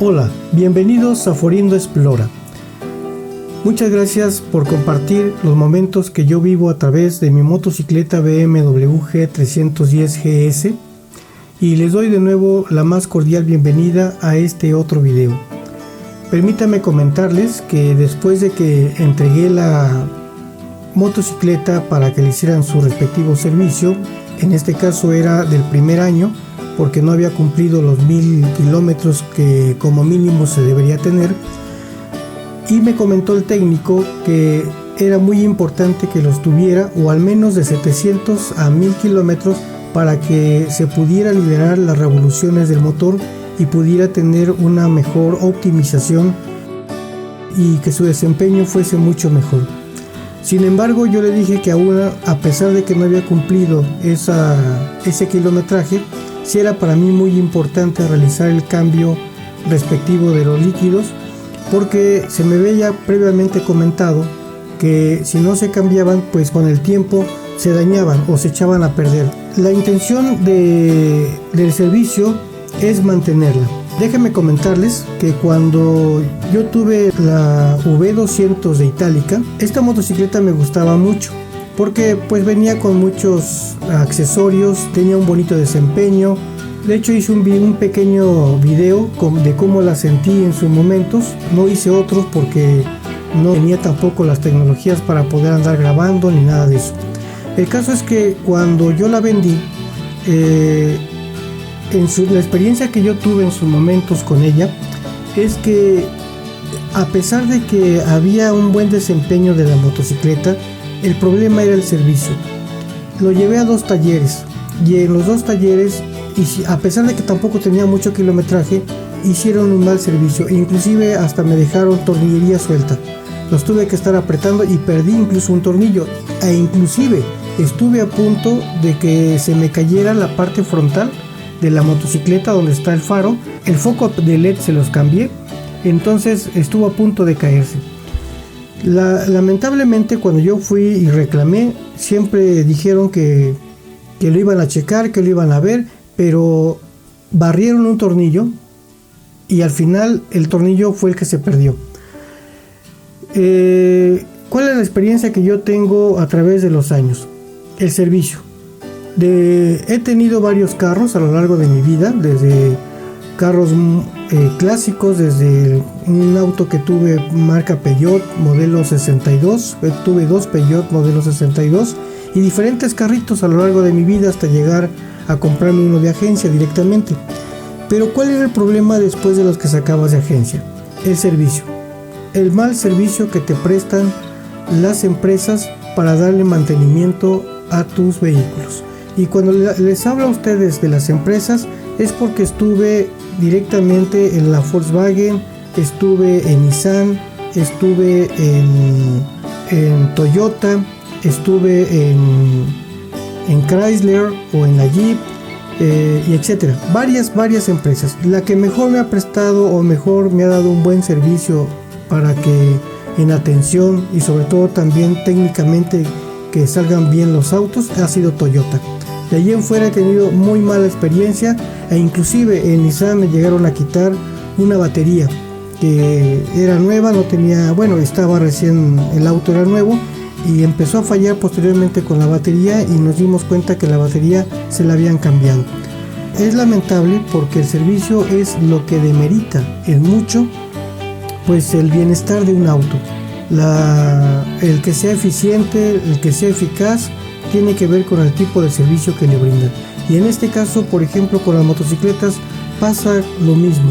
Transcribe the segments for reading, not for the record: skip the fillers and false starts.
Hola, bienvenidos a Forindo Explora. Muchas gracias por compartir los momentos que yo vivo a través de mi motocicleta BMW G310 GS y les doy de nuevo la más cordial bienvenida a este otro video. Permítanme comentarles que después de que entregué la motocicleta para que le hicieran su respectivo servicio, en este caso era del primer año porque no había cumplido los 1000 kilómetros que como mínimo se debería tener, y me comentó el técnico que era muy importante que los tuviera o al menos de 700 a 1000 kilómetros para que se pudiera liberar las revoluciones del motor y pudiera tener una mejor optimización y que su desempeño fuese mucho mejor. Sin embargo, yo le dije que aún a pesar de que no había cumplido ese kilometraje, sí era para mí muy importante realizar el cambio respectivo de los líquidos, porque se me había previamente comentado que si no se cambiaban, pues con el tiempo se dañaban o se echaban a perder. La intención del servicio es mantenerla. Déjenme comentarles que cuando yo tuve la V200 de Itálica, esta motocicleta me gustaba mucho porque pues venía con muchos accesorios, tenía un bonito desempeño. De hecho hice un pequeño video de cómo la sentí en sus momentos. No hice otros porque no tenía tampoco las tecnologías para poder andar grabando ni nada de eso. El caso es que cuando yo la vendí, la experiencia que yo tuve en sus momentos con ella es que a pesar de que había un buen desempeño de la motocicleta, el problema era el servicio. Lo llevé a 2 talleres y en los 2 talleres, y a pesar de que tampoco tenía mucho kilometraje, hicieron un mal servicio. Inclusive hasta me dejaron tornillería suelta. Los tuve que estar apretando y perdí incluso un tornillo. E inclusive estuve a punto de que se me cayera la parte frontal de la motocicleta donde está el faro. El foco de LED se los cambié, entonces estuvo a punto de caerse. Lamentablemente cuando yo fui y reclamé, siempre dijeron que lo iban a checar, que lo iban a ver, pero barrieron un tornillo y al final el tornillo fue el que se perdió. ¿Cuál es la experiencia que yo tengo a través de los años? El servicio. He tenido varios carros a lo largo de mi vida, desde carros clásicos, desde un auto que tuve marca Peugeot modelo 62, tuve 2 Peugeot modelo 62 y diferentes carritos a lo largo de mi vida hasta llegar a comprarme uno de agencia directamente. Pero ¿cuál era el problema después de los que sacabas de agencia? El servicio, el mal servicio que te prestan las empresas para darle mantenimiento a tus vehículos. Y cuando les hablo a ustedes de las empresas es porque estuve directamente en la Volkswagen, estuve en Nissan, estuve en Toyota, estuve en Chrysler o en la Jeep, y etcétera. Varias empresas. La que mejor me ha prestado o mejor me ha dado un buen servicio para que en atención y sobre todo también técnicamente que salgan bien los autos ha sido Toyota. De allí en fuera he tenido muy mala experiencia e inclusive en Nissan me llegaron a quitar una batería que era nueva, no tenía, bueno, estaba recién, el auto era nuevo y empezó a fallar posteriormente con la batería y nos dimos cuenta que la batería se la habían cambiado. Es lamentable porque el servicio es lo que demerita en mucho pues el bienestar de un auto. El que sea eficiente, el que sea eficaz, tiene que ver con el tipo de servicio que le brindan. Y en este caso, por ejemplo, con las motocicletas pasa lo mismo.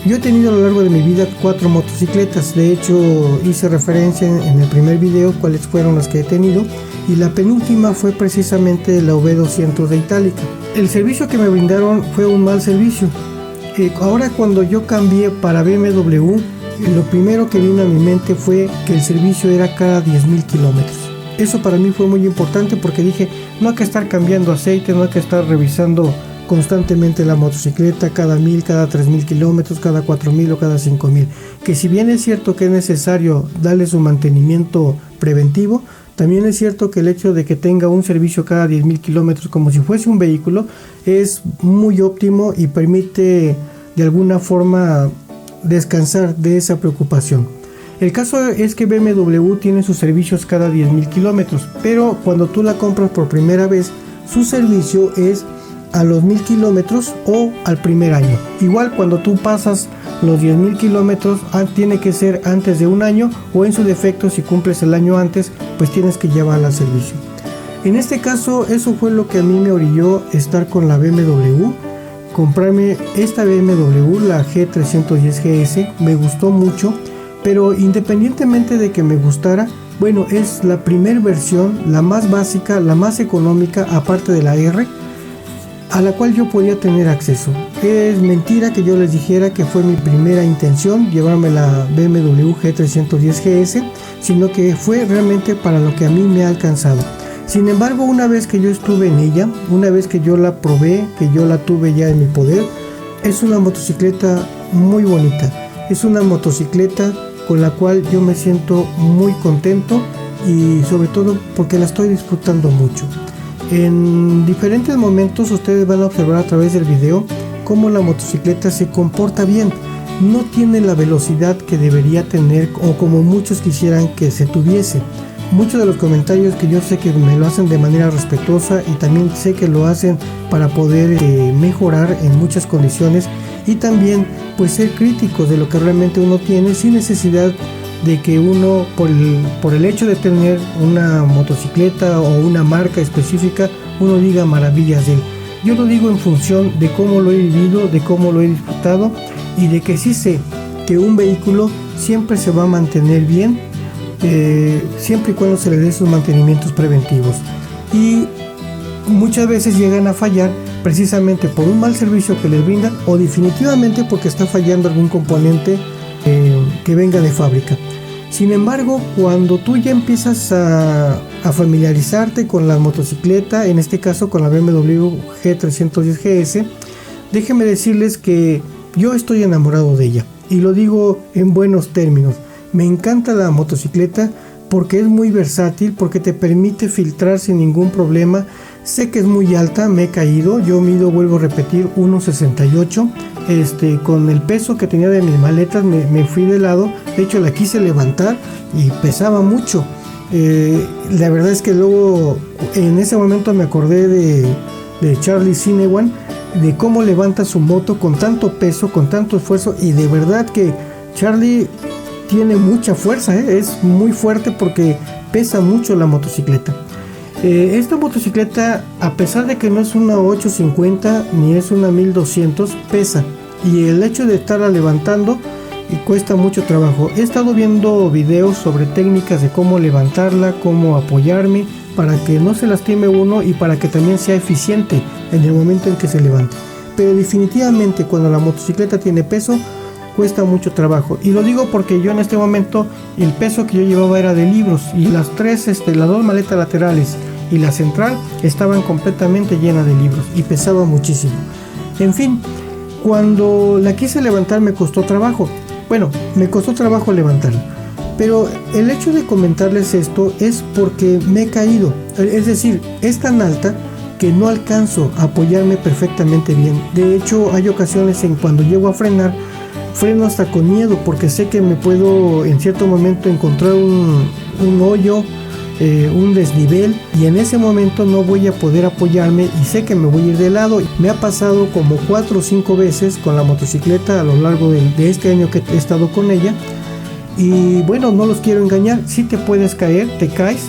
Yo he tenido a lo largo de mi vida 4 motocicletas. De hecho, hice referencia en el primer video cuáles fueron las que he tenido. Y la penúltima fue precisamente la V200 de Itálica. El servicio que me brindaron fue un mal servicio. Ahora cuando yo cambié para BMW, lo primero que vino a mi mente fue que el servicio era cada 10.000 kilómetros. Eso para mí fue muy importante porque dije, no hay que estar cambiando aceite, no hay que estar revisando constantemente la motocicleta cada 1000, cada 3000 kilómetros, cada 4000 o cada 5000. Que si bien es cierto que es necesario darle su mantenimiento preventivo, también es cierto que el hecho de que tenga un servicio cada 10.000 kilómetros como si fuese un vehículo es muy óptimo y permite de alguna forma descansar de esa preocupación. El caso es que BMW tiene sus servicios cada 10.000 kilómetros, pero cuando tú la compras por primera vez, su servicio es a los 1.000 kilómetros o al primer año. Igual cuando tú pasas los 10.000 kilómetros, tiene que ser antes de un año, o en su defecto, si cumples el año antes, pues tienes que llevarla al servicio. En este caso, eso fue lo que a mí me orilló estar con la BMW, comprarme esta BMW, la G310 GS. Me gustó mucho, pero independientemente de que me gustara, bueno, es la primera versión, la más básica, la más económica, aparte de la R, a la cual yo podía tener acceso. Es mentira que yo les dijera que fue mi primera intención llevarme la BMW G310 GS, sino que fue realmente para lo que a mí me ha alcanzado. Sin embargo, una vez que yo estuve en ella, una vez que yo la probé, que yo la tuve ya en mi poder, es una motocicleta muy bonita. Es una motocicleta con la cual yo me siento muy contento, y sobre todo porque la estoy disfrutando mucho. En diferentes momentos ustedes van a observar a través del video cómo la motocicleta se comporta bien. No tiene la velocidad que debería tener, o como muchos quisieran que se tuviese. Muchos de los comentarios que yo sé que me lo hacen de manera respetuosa, y también sé que lo hacen para poder mejorar en muchas condiciones, y también pues ser críticos de lo que realmente uno tiene, sin necesidad de que uno por el hecho de tener una motocicleta o una marca específica, uno diga maravillas de él. Yo lo digo en función de cómo lo he vivido, de cómo lo he disfrutado, y de que sí sé que un vehículo siempre se va a mantener bien, siempre y cuando se le dé sus mantenimientos preventivos. Y muchas veces llegan a fallar precisamente por un mal servicio que les brindan, o definitivamente porque está fallando algún componente que venga de fábrica. Sin embargo, cuando tú ya empiezas a familiarizarte con la motocicleta, en este caso con la BMW G310 GS, déjenme decirles que yo estoy enamorado de ella, y lo digo en buenos términos. Me encanta la motocicleta porque es muy versátil, porque te permite filtrar sin ningún problema. Sé que es muy alta, me he caído, yo mido, vuelvo a repetir, 1.68. Con el peso que tenía de mis maletas me fui de lado. De hecho, la quise levantar y pesaba mucho. La verdad es que luego en ese momento me acordé de Charlie Sinewan, de cómo levanta su moto con tanto peso, con tanto esfuerzo, y de verdad que Charlie tiene mucha fuerza, es muy fuerte porque pesa mucho la motocicleta. Esta motocicleta, a pesar de que no es una 850 ni es una 1200, pesa, y el hecho de estarla levantando cuesta mucho trabajo. He estado viendo videos sobre técnicas de cómo levantarla, cómo apoyarme para que no se lastime uno y para que también sea eficiente en el momento en que se levante. Pero definitivamente cuando la motocicleta tiene peso, cuesta mucho trabajo. Y lo digo porque yo en este momento el peso que yo llevaba era de libros, y las dos maletas laterales y la central estaban completamente llenas de libros y pesaba muchísimo. En fin, cuando la quise levantar me costó trabajo. Bueno, me costó trabajo levantarla. Pero el hecho de comentarles esto es porque me he caído. Es decir, es tan alta que no alcanzo a apoyarme perfectamente bien. De hecho, hay ocasiones en cuando llego a frenar, freno hasta con miedo, porque sé que me puedo en cierto momento encontrar un hoyo, un desnivel, y en ese momento no voy a poder apoyarme y sé que me voy a ir de lado. Me ha pasado como 4 o 5 veces con la motocicleta a lo largo de este año que he estado con ella, y bueno, no los quiero engañar, si te puedes caer, te caes,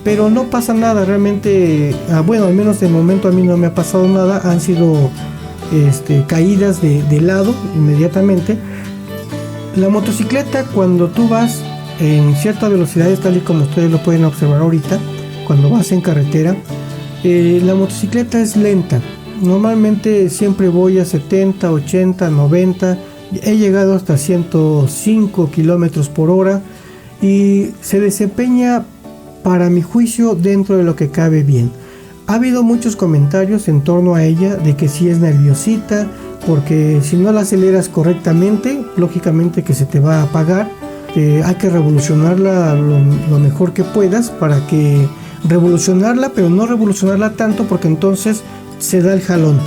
pero no pasa nada realmente. Bueno, al menos de momento a mí no me ha pasado nada, han sido caídas de lado inmediatamente. La motocicleta, cuando tú vas en ciertas velocidades, tal y como ustedes lo pueden observar ahorita, cuando vas en carretera, la motocicleta es lenta. Normalmente siempre voy a 70, 80, 90, he llegado hasta 105 kilómetros por hora, y se desempeña, para mi juicio, dentro de lo que cabe bien. Ha habido muchos comentarios en torno a ella de que si es nerviosita, porque si no la aceleras correctamente, lógicamente que se te va a apagar. Hay que revolucionarla lo mejor que puedas, para que revolucionarla, pero no revolucionarla tanto, porque entonces se da el jalón.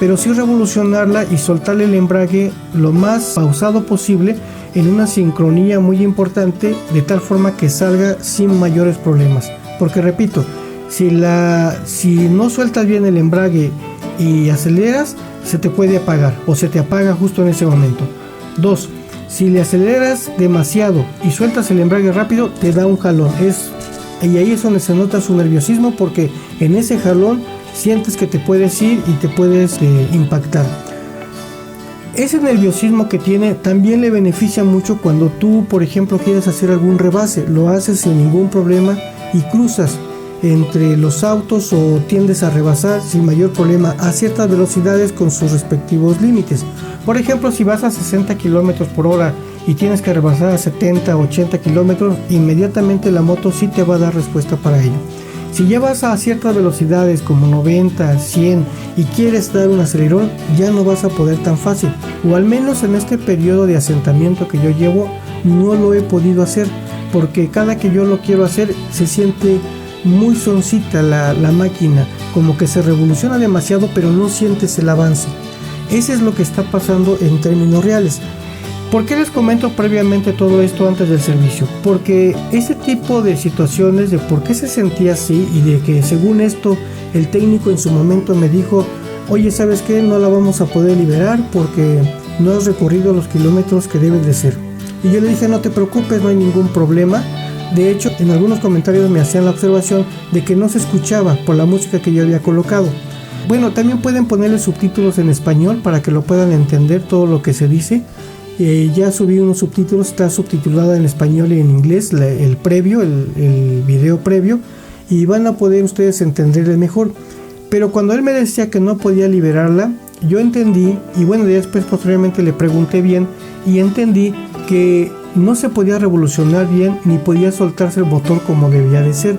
pero sí revolucionarla y soltarle el embrague lo más pausado posible en una sincronía muy importante, de tal forma que salga sin mayores problemas. Porque repito, si no sueltas bien el embrague y aceleras, se te puede apagar o se te apaga justo en ese momento. 2. Si le aceleras demasiado y sueltas el embrague rápido, te da un jalón. Y ahí es donde se nota su nerviosismo, porque en ese jalón sientes que te puedes ir y te puedes impactar. Ese nerviosismo que tiene también le beneficia mucho cuando tú, por ejemplo, quieres hacer algún rebase. Lo haces sin ningún problema y cruzas entre los autos o tiendes a rebasar sin mayor problema a ciertas velocidades con sus respectivos límites. Por ejemplo, si vas a 60 km por hora y tienes que rebasar a 70, 80 km, inmediatamente la moto sí te va a dar respuesta para ello. Si llevas a ciertas velocidades como 90, 100 y quieres dar un acelerón, ya no vas a poder tan fácil, o al menos en este periodo de asentamiento que yo llevo no lo he podido hacer, porque cada que yo lo quiero hacer se siente muy soncita la máquina, como que se revoluciona demasiado, pero no sientes el avance. Ese es lo que está pasando en términos reales. ¿Por qué les comento previamente todo esto antes del servicio? Porque ese tipo de situaciones de por qué se sentía así y de que según esto el técnico en su momento me dijo: oye, ¿sabes qué? No la vamos a poder liberar porque no has recorrido los kilómetros que debes de ser. Y yo le dije: no te preocupes, no hay ningún problema. De hecho, en algunos comentarios me hacían la observación de que no se escuchaba por la música que yo había colocado. Bueno, también pueden ponerle subtítulos en español para que lo puedan entender todo lo que se dice. Ya subí unos subtítulos, está subtitulada en español y en inglés el video previo, y van a poder ustedes entenderle mejor. Pero cuando él me decía que no podía liberarla, yo entendí, y bueno, después posteriormente le pregunté bien y entendí que no se podía revolucionar bien ni podía soltarse el motor como debía de ser.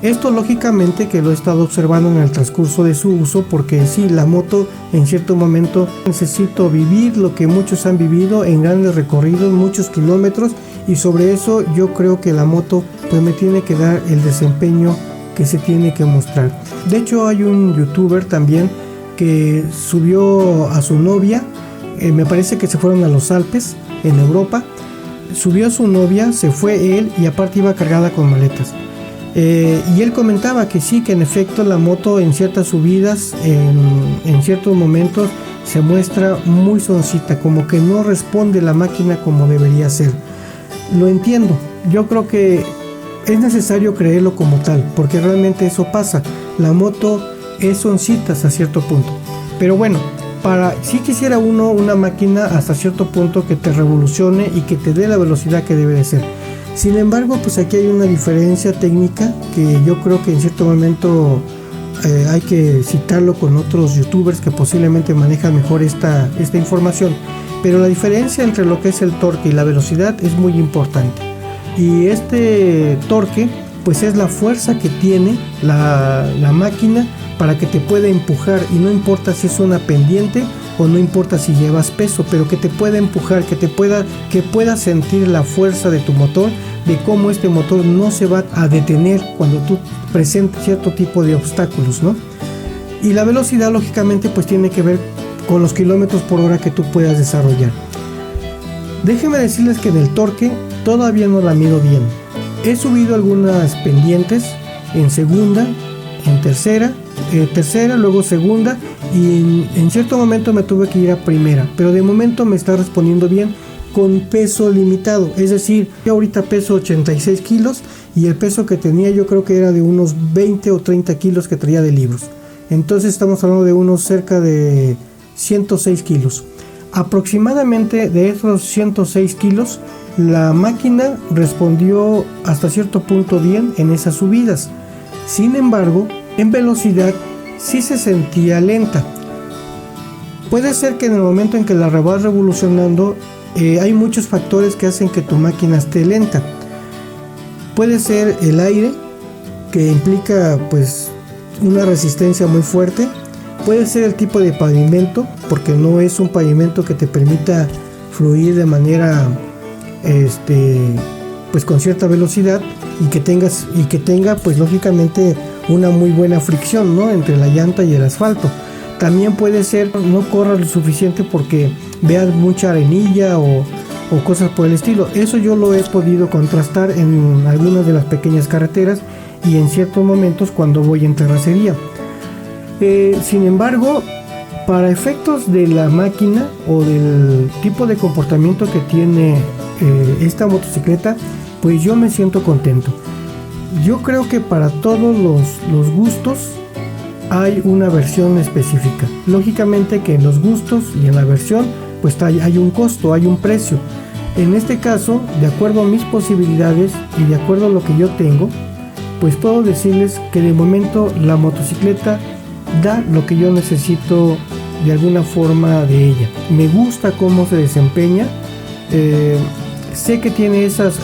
Esto lógicamente que lo he estado observando en el transcurso de su uso, porque sí, la moto en cierto momento necesito vivir lo que muchos han vivido en grandes recorridos, muchos kilómetros, y sobre eso yo creo que la moto pues me tiene que dar el desempeño que se tiene que mostrar. De hecho, hay un youtuber también que subió a su novia, me parece que se fueron a los Alpes en Europa, subió a su novia, se fue él y aparte iba cargada con maletas. Y él comentaba que sí, que en efecto la moto en ciertas subidas, en ciertos momentos se muestra muy soncita, como que no responde la máquina como debería ser. Lo entiendo, yo creo que es necesario creerlo como tal, porque realmente eso pasa. La moto es soncita hasta cierto punto, pero bueno, si quisiera uno una máquina hasta cierto punto que te revolucione y que te dé la velocidad que debe de ser. Sin embargo, pues aquí hay una diferencia técnica que yo creo que en cierto momento hay que citarlo con otros youtubers que posiblemente manejan mejor esta información. Pero la diferencia entre lo que es el torque y la velocidad es muy importante. Y este torque pues es la fuerza que tiene la máquina para que te pueda empujar, y no importa si es una pendiente o no importa si llevas peso, pero que te pueda empujar, que puedas sentir la fuerza de tu motor, de cómo este motor no se va a detener cuando tú presentes cierto tipo de obstáculos, ¿no? Y la velocidad lógicamente pues tiene que ver con los kilómetros por hora que tú puedas desarrollar. Déjenme decirles que en el torque todavía no la mido bien. He subido algunas pendientes en segunda, en tercera, luego segunda, y en cierto momento me tuve que ir a primera, pero de momento me está respondiendo bien con peso limitado. Es decir, yo ahorita peso 86 kilos y el peso que tenía yo creo que era de unos 20 o 30 kilos que traía de libros. Entonces estamos hablando de unos cerca de 106 kilos. Aproximadamente de esos 106 kilos, la máquina respondió hasta cierto punto bien en esas subidas. Sin embargo, en velocidad sí se sentía lenta. Puede ser que en el momento en que la vas revolucionando, hay muchos factores que hacen que tu máquina esté lenta. Puede ser el aire, que implica pues una resistencia muy fuerte. Puede ser el tipo de pavimento, porque no es un pavimento que te permita fluir de manera pues con cierta velocidad, y que tenga pues lógicamente una muy buena fricción, ¿no?, entre la llanta y el asfalto. También puede ser no corra lo suficiente porque veas mucha arenilla o cosas por el estilo. Eso yo lo he podido contrastar en algunas de las pequeñas carreteras y en ciertos momentos cuando voy en terracería. Sin embargo, para efectos de la máquina o del tipo de comportamiento que tiene esta motocicleta, pues yo me siento contento. Yo creo que para todos los gustos hay una versión específica. Lógicamente que en los gustos y en la versión pues hay un costo, hay un precio. En este caso, de acuerdo a mis posibilidades y de acuerdo a lo que yo tengo, pues puedo decirles que de momento la motocicleta da lo que yo necesito de alguna forma de ella. Me gusta cómo se desempeña. Sé que tiene esos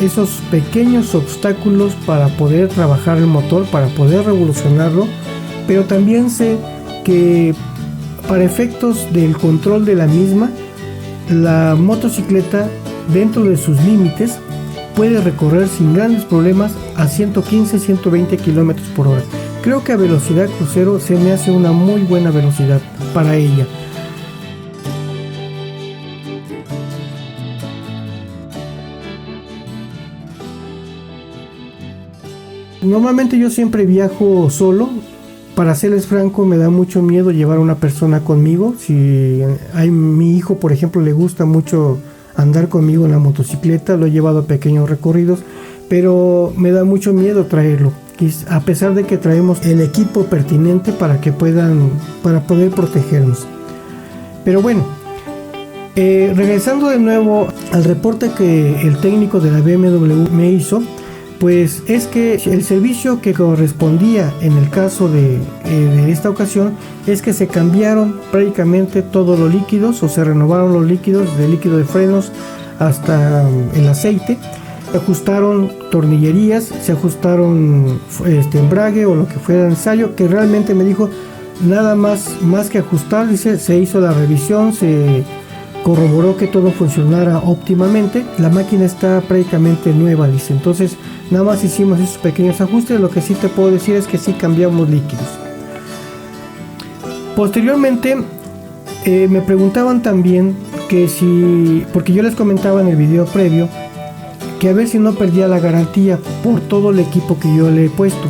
pequeños obstáculos para poder trabajar el motor, para poder revolucionarlo, pero también sé que para efectos del control de la misma, la motocicleta dentro de sus límites puede recorrer sin grandes problemas a 115-120 km por hora. Creo que a velocidad crucero se me hace una muy buena velocidad para ella. Normalmente yo siempre viajo solo. Para serles franco, me da mucho miedo llevar a una persona conmigo. Si mi hijo, por ejemplo, le gusta mucho andar conmigo en la motocicleta, lo he llevado a pequeños recorridos, pero me da mucho miedo traerlo, a pesar de que traemos el equipo pertinente para poder protegernos. Pero bueno, regresando de nuevo al reporte que el técnico de la BMW me hizo, pues es que el servicio que correspondía en el caso de esta ocasión es que se cambiaron prácticamente todos los líquidos, o se renovaron los líquidos, de líquido de frenos hasta el aceite. Se ajustaron tornillerías, se ajustaron embrague o lo que fuera necesario, que realmente me dijo nada más que ajustar. Dice, se hizo la revisión, se corroboró que todo funcionara óptimamente, la máquina está prácticamente nueva, dice. Entonces nada más hicimos esos pequeños ajustes. Lo que sí te puedo decir es que sí cambiamos líquidos. Posteriormente me preguntaban también que si, porque yo les comentaba en el video previo que a ver si no perdía la garantía por todo el equipo que yo le he puesto.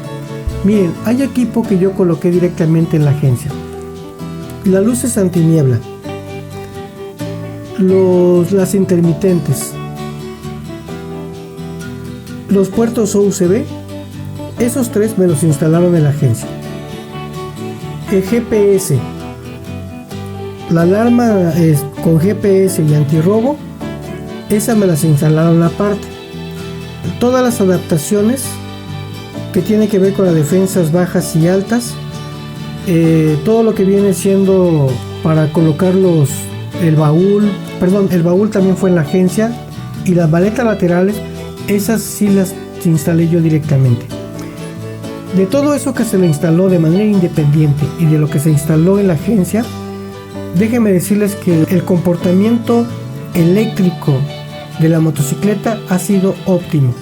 Miren, hay equipo que yo coloqué directamente en la agencia: las luces antiniebla, las intermitentes, los puertos USB. Esos tres me los instalaron en la agencia. El GPS, la alarma con GPS y antirrobo, esa me las instalaron aparte. Todas las adaptaciones que tienen que ver con las defensas bajas y altas, todo lo que viene siendo para colocar el baúl también fue en la agencia, y las maletas laterales, esas sí las instalé yo directamente. De todo eso que se le instaló de manera independiente y de lo que se instaló en la agencia, déjenme decirles que el comportamiento eléctrico de la motocicleta ha sido óptimo.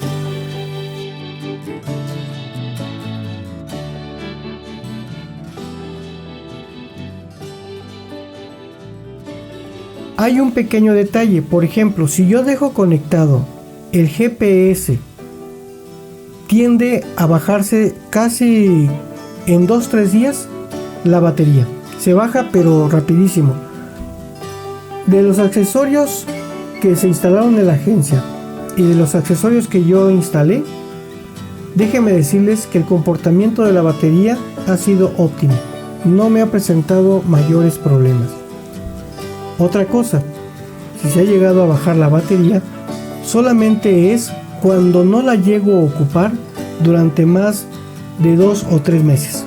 Hay un pequeño detalle, por ejemplo, si yo dejo conectado el GPS, tiende a bajarse casi en 2-3 días la batería. Se baja pero rapidísimo. De los accesorios que se instalaron en la agencia y de los accesorios que yo instalé, déjenme decirles que el comportamiento de la batería ha sido óptimo. No me ha presentado mayores problemas. Otra cosa, si se ha llegado a bajar la batería, solamente es cuando no la llego a ocupar durante más de 2 o 3 meses.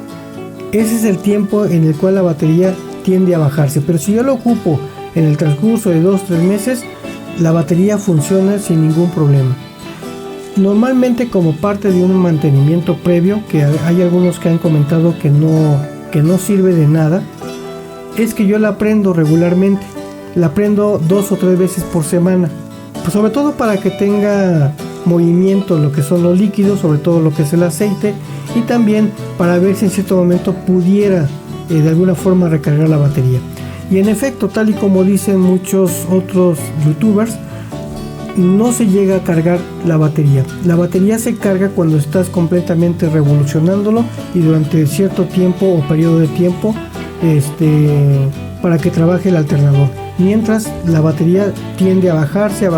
Ese es el tiempo en el cual la batería tiende a bajarse. Pero si yo lo ocupo en el transcurso de 2 o 3 meses, la batería funciona sin ningún problema. Normalmente, como parte de un mantenimiento previo, que hay algunos que han comentado que no sirve de nada, es que yo la prendo regularmente. La prendo 2 o 3 veces por semana, pues sobre todo para que tenga movimiento lo que son los líquidos, sobre todo lo que es el aceite, y también para ver si en cierto momento pudiera de alguna forma recargar la batería. Y en efecto, tal y como dicen muchos otros youtubers, no se llega a cargar la batería. La batería se carga cuando estás completamente revolucionándolo y durante cierto tiempo o periodo de tiempo para que trabaje el alternador. Mientras la batería tiende a bajarse,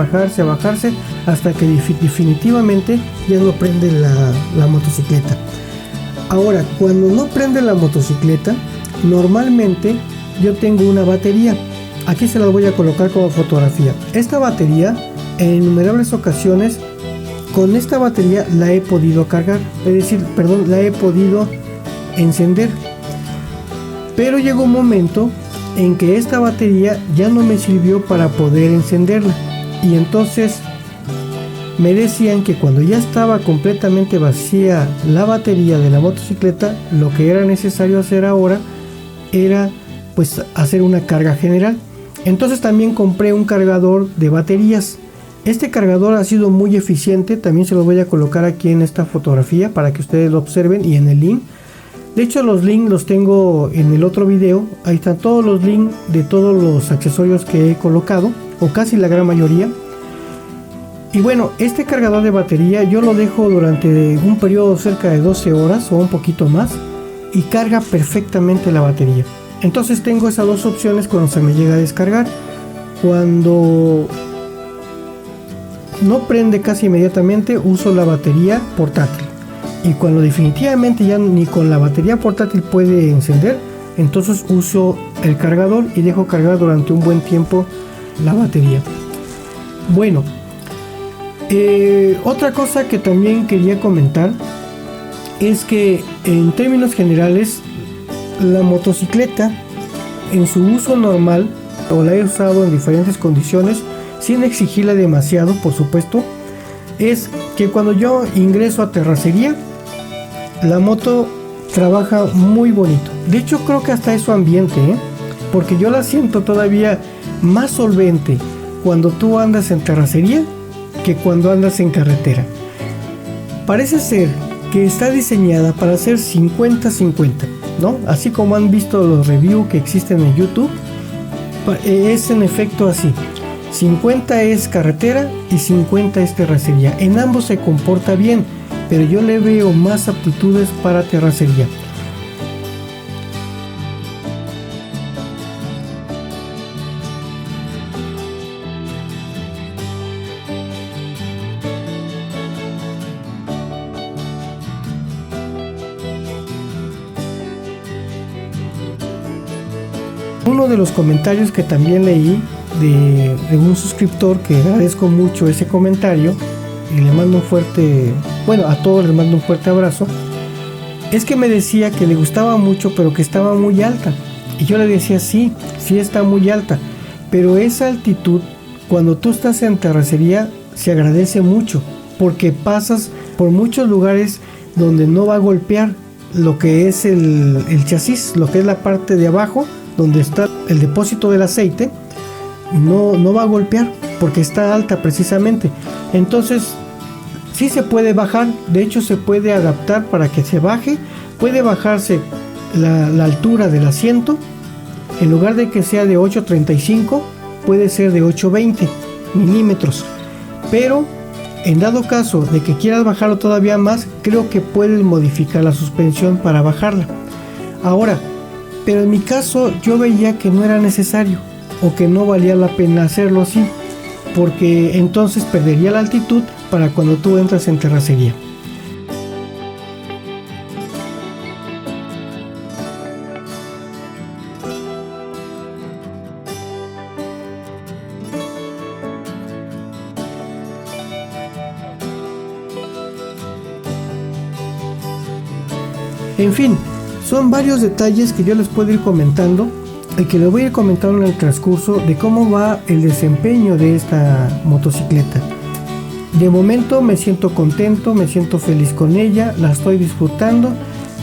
hasta que definitivamente ya no prende la motocicleta. Ahora, cuando no prende la motocicleta, normalmente yo tengo una batería. Aquí se la voy a colocar como fotografía. Esta batería, en innumerables ocasiones, con esta batería la he podido cargar, la he podido encender. Pero llegó un momento en que esta batería ya no me sirvió para poder encenderla. Y entonces me decían que cuando ya estaba completamente vacía la batería de la motocicleta, lo que era necesario hacer ahora era pues hacer una carga general. Entonces también compré un cargador de baterías. Este cargador ha sido muy eficiente, también se lo voy a colocar aquí en esta fotografía para que ustedes lo observen y en el link. De hecho, los links los tengo en el otro video. Ahí están todos los links de todos los accesorios que he colocado, o casi la gran mayoría. Y bueno, este cargador de batería yo lo dejo durante un periodo cerca de 12 horas o un poquito más y carga perfectamente la batería. Entonces tengo esas dos opciones cuando se me llega a descargar. Cuando no prende casi inmediatamente, uso la batería portátil. Y cuando definitivamente ya ni con la batería portátil puede encender, entonces uso el cargador y dejo cargar durante un buen tiempo la batería. Bueno, otra cosa que también quería comentar es que en términos generales la motocicleta en su uso normal, o la he usado en diferentes condiciones sin exigirla demasiado, por supuesto, es que cuando yo ingreso a terracería, la moto trabaja muy bonito. De hecho, creo que hasta es su ambiente, porque yo la siento todavía más solvente cuando tú andas en terracería que cuando andas en carretera. Parece ser que está diseñada para ser 50-50, ¿no? Así como han visto los reviews que existen en YouTube, es en efecto así. 50 es carretera y 50 es terracería. En ambos se comporta bien, pero yo le veo más aptitudes para terracería. Uno de los comentarios que también leí de un suscriptor, que agradezco mucho ese comentario y le mando un fuerte, a todos les mando un fuerte abrazo, es que me decía que le gustaba mucho pero que estaba muy alta. Y yo le decía, sí está muy alta, pero esa altitud cuando tú estás en terracería se agradece mucho, porque pasas por muchos lugares donde no va a golpear lo que es el chasis, lo que es la parte de abajo donde está el depósito del aceite. No va a golpear porque está alta precisamente. Entonces sí se puede bajar, de hecho se puede adaptar para que se baje. Puede bajarse la altura del asiento, en lugar de que sea de 8.35 puede ser de 8.20 milímetros, pero en dado caso de que quieras bajarlo todavía más, creo que puedes modificar la suspensión para bajarla. Ahora, pero en mi caso yo veía que no era necesario, o que no valía la pena hacerlo así, porque entonces perdería la altitud para cuando tú entras en terracería. En fin, son varios detalles que yo les puedo ir comentando y que les voy a ir comentando en el transcurso de cómo va el desempeño de esta motocicleta. De momento me siento contento, me siento feliz con ella, la estoy disfrutando,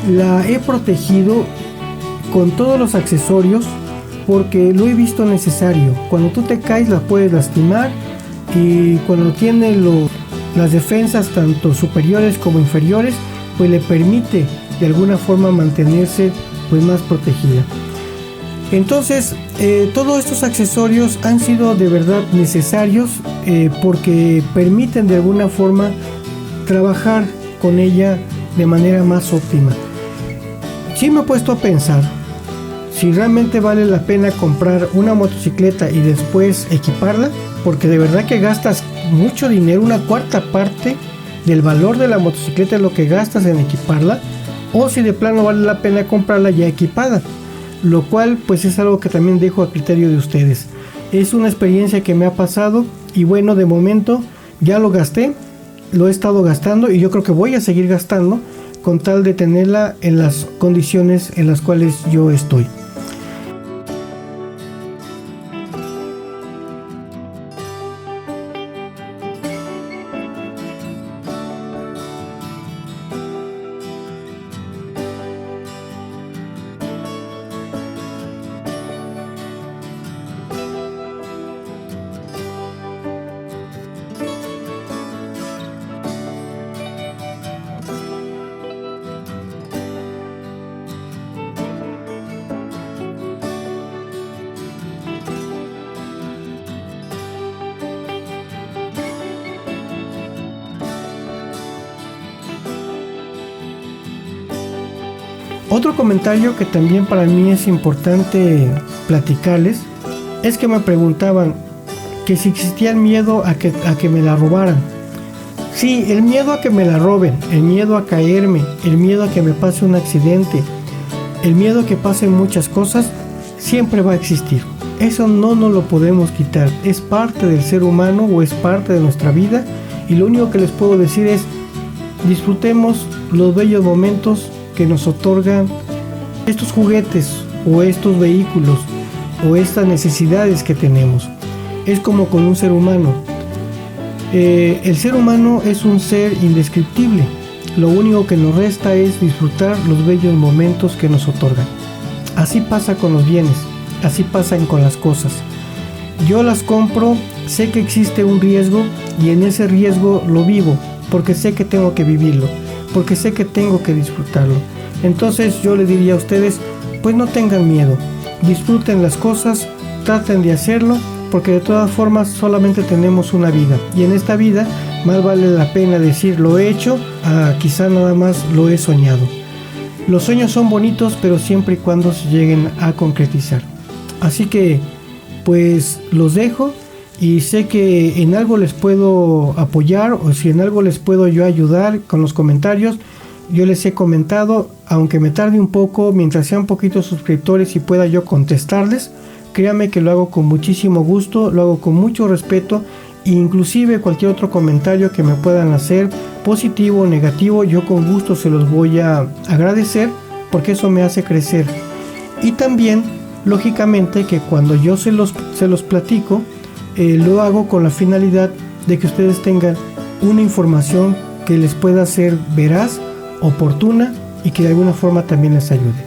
la he protegido con todos los accesorios porque lo he visto necesario. Cuando tú te caes la puedes lastimar, y cuando tiene las defensas tanto superiores como inferiores, pues le permite de alguna forma mantenerse pues más protegida. Entonces, todos estos accesorios han sido de verdad necesarios porque permiten de alguna forma trabajar con ella de manera más óptima. Sí me he puesto a pensar si realmente vale la pena comprar una motocicleta y después equiparla, porque de verdad que gastas mucho dinero, una cuarta parte del valor de la motocicleta es lo que gastas en equiparla, o si de plano vale la pena comprarla ya equipada, lo cual pues es algo que también dejo a criterio de ustedes. Es una experiencia que me ha pasado y bueno, de momento ya lo gasté, lo he estado gastando y yo creo que voy a seguir gastando con tal de tenerla en las condiciones en las cuales yo estoy. Otro comentario que también para mí es importante platicarles es que me preguntaban que si existía el miedo a que me la robaran. Sí, el miedo a que me la roben, el miedo a caerme, el miedo a que me pase un accidente, el miedo a que pasen muchas cosas, siempre va a existir. Eso no nos lo podemos quitar, es parte del ser humano o es parte de nuestra vida y lo único que les puedo decir es disfrutemos los bellos momentos que nos otorgan estos juguetes o estos vehículos o estas necesidades que tenemos. Es como con un ser humano. El ser humano es un ser indescriptible. Lo único que nos resta es disfrutar los bellos momentos que nos otorgan. Así pasa con los bienes, así pasan con las cosas. Yo las compro, sé que existe un riesgo y en ese riesgo lo vivo, porque sé que tengo que vivirlo, porque sé que tengo que disfrutarlo. Entonces yo les diría a ustedes, pues no tengan miedo, disfruten las cosas, traten de hacerlo, porque de todas formas solamente tenemos una vida y en esta vida más vale la pena decir lo he hecho a quizá nada más lo he soñado. Los sueños son bonitos, pero siempre y cuando se lleguen a concretizar. Así que pues los dejo y sé que en algo les puedo apoyar o si en algo les puedo yo ayudar con los comentarios. Yo les he comentado, aunque me tarde un poco, mientras sean poquitos suscriptores y pueda yo contestarles, créanme que lo hago con muchísimo gusto, lo hago con mucho respeto, e inclusive cualquier otro comentario que me puedan hacer, positivo o negativo, yo con gusto se los voy a agradecer, porque eso me hace crecer. Y también, lógicamente, que cuando yo se los platico, lo hago con la finalidad de que ustedes tengan una información que les pueda ser veraz, oportuna y que de alguna forma también les ayude.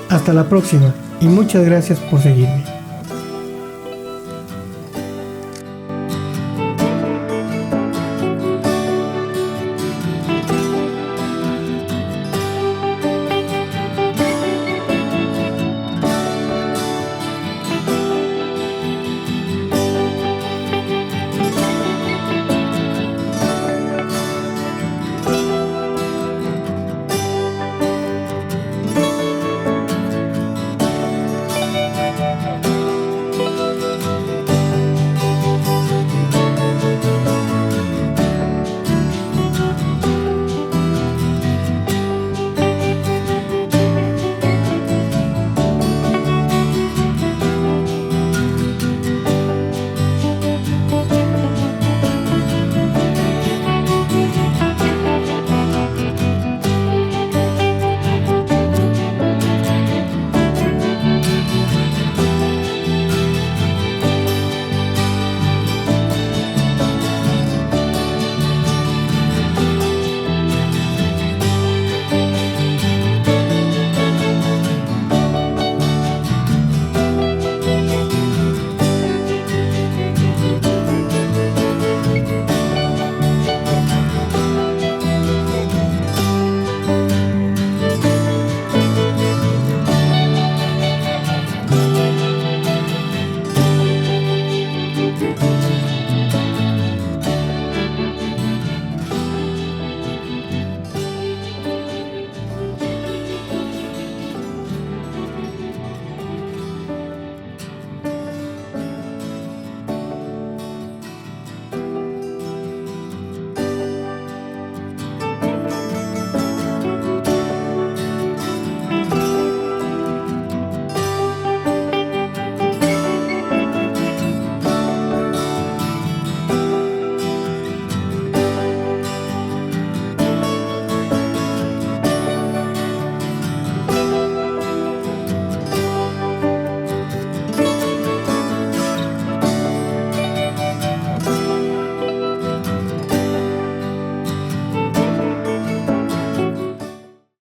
Hasta la próxima y muchas gracias por seguirme.